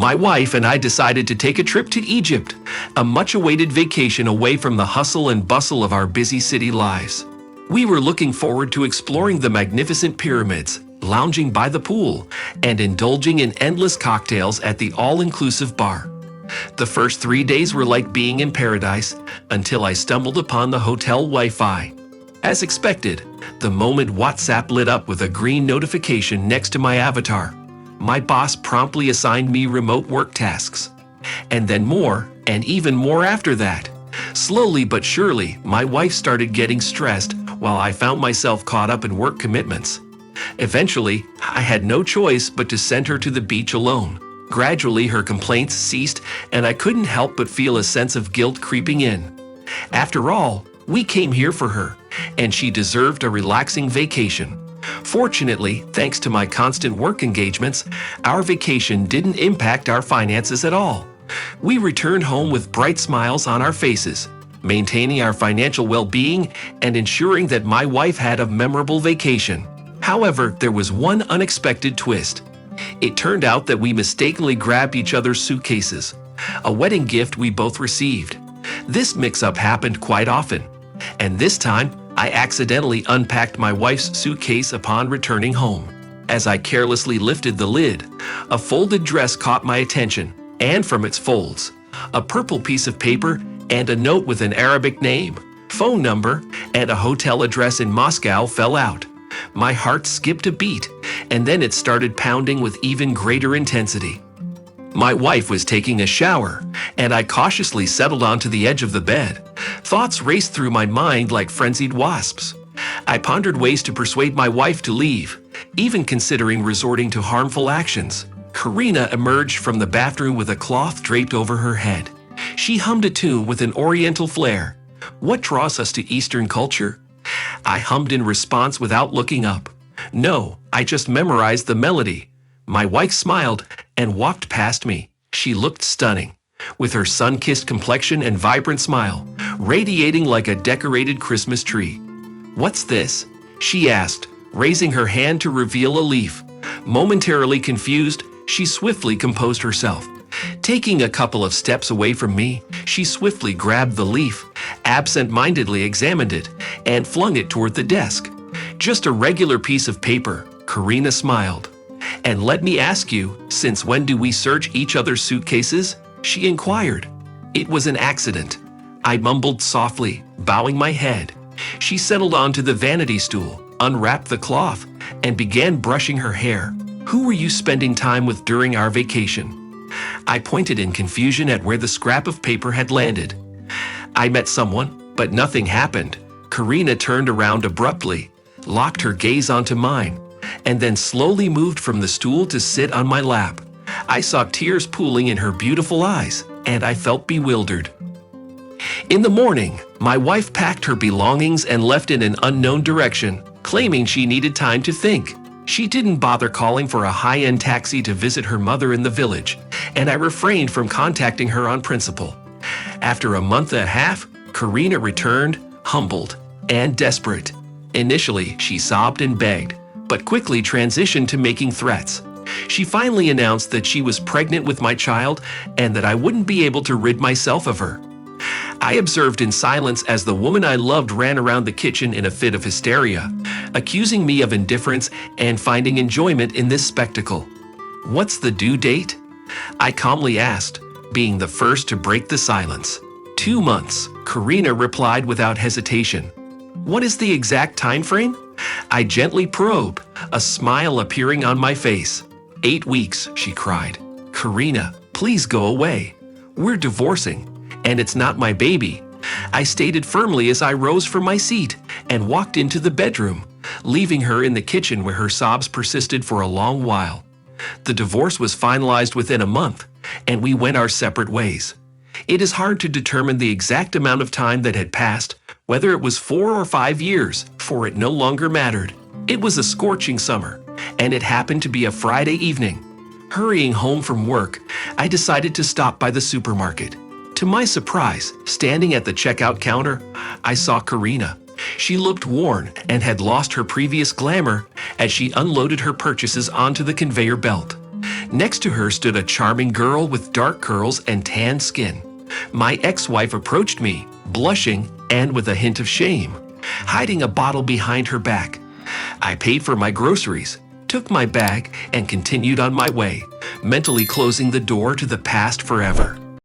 My wife and I decided to take a trip to Egypt, a much-awaited vacation away from the hustle and bustle of our busy city lives. We were looking forward to exploring the magnificent pyramids, lounging by the pool, and indulging in endless cocktails at the all-inclusive bar. The first 3 days were like being in paradise until I stumbled upon the hotel Wi-Fi. As expected, the moment WhatsApp lit up with a green notification next to my avatar, my boss promptly assigned me remote work tasks. And then more, and even more after that. Slowly but surely, my wife started getting stressed while I found myself caught up in work commitments. Eventually, I had no choice but to send her to the beach alone. Gradually, her complaints ceased, and I couldn't help but feel a sense of guilt creeping in. After all, we came here for her, and she deserved a relaxing vacation. Fortunately, thanks to my constant work engagements, our vacation didn't impact our finances at all. We returned home with bright smiles on our faces, maintaining our financial well-being and ensuring that my wife had a memorable vacation. However, there was one unexpected twist. It turned out that we mistakenly grabbed each other's suitcases, a wedding gift we both received. This mix-up happened quite often, and this time, I accidentally unpacked my wife's suitcase upon returning home. As I carelessly lifted the lid, a folded dress caught my attention, and from its folds, a purple piece of paper and a note with an Arabic name, phone number, and a hotel address in Moscow fell out. My heart skipped a beat, and then it started pounding with even greater intensity. My wife was taking a shower, and I cautiously settled onto the edge of the bed. Thoughts raced through my mind like frenzied wasps. I pondered ways to persuade my wife to leave, even considering resorting to harmful actions. Karina emerged from the bathroom with a cloth draped over her head. She hummed a tune with an oriental flair. What draws us to Eastern culture? I hummed in response without looking up. No, I just memorized the melody. My wife smiled and walked past me. She looked stunning, with her sun-kissed complexion and vibrant smile, radiating like a decorated Christmas tree. "What's this?" she asked, raising her hand to reveal a leaf. Momentarily confused, she swiftly composed herself. Taking a couple of steps away from me, she swiftly grabbed the leaf, absent-mindedly examined it, and flung it toward the desk. "Just a regular piece of paper," Karina smiled. "And let me ask you, since when do we search each other's suitcases?" she inquired. "It was an accident," I mumbled softly, bowing my head. She settled onto the vanity stool, unwrapped the cloth, and began brushing her hair. "Who were you spending time with during our vacation?" I pointed in confusion at where the scrap of paper had landed. "I met someone, but nothing happened." Karina turned around abruptly, locked her gaze onto mine, and then slowly moved from the stool to sit on my lap. I saw tears pooling in her beautiful eyes, and I felt bewildered. In the morning, my wife packed her belongings and left in an unknown direction, claiming she needed time to think. She didn't bother calling for a high-end taxi to visit her mother in the village, and I refrained from contacting her on principle. After a month and a half, Karina returned, humbled and desperate. Initially, she sobbed and begged, but quickly transitioned to making threats. She finally announced that she was pregnant with my child and that I wouldn't be able to rid myself of her. I observed in silence as the woman I loved ran around the kitchen in a fit of hysteria, accusing me of indifference and finding enjoyment in this spectacle. "What's the due date?" I calmly asked, being the first to break the silence. 2 months, Karina replied without hesitation. "What is the exact time frame?" I gently probed, a smile appearing on my face. 8 weeks, she cried. "Karina, please go away. We're divorcing, and it's not my baby," I stated firmly as I rose from my seat and walked into the bedroom, leaving her in the kitchen where her sobs persisted for a long while. The divorce was finalized within a month, and we went our separate ways. It is hard to determine the exact amount of time that had passed, whether it was 4 or 5 years, for it no longer mattered. It was a scorching summer, and it happened to be a Friday evening. Hurrying home from work, I decided to stop by the supermarket. To my surprise, standing at the checkout counter, I saw Karina. She looked worn and had lost her previous glamour as she unloaded her purchases onto the conveyor belt. Next to her stood a charming girl with dark curls and tan skin. My ex-wife approached me, blushing and with a hint of shame, hiding a bottle behind her back. I paid for my groceries, took my bag, and continued on my way, mentally closing the door to the past forever.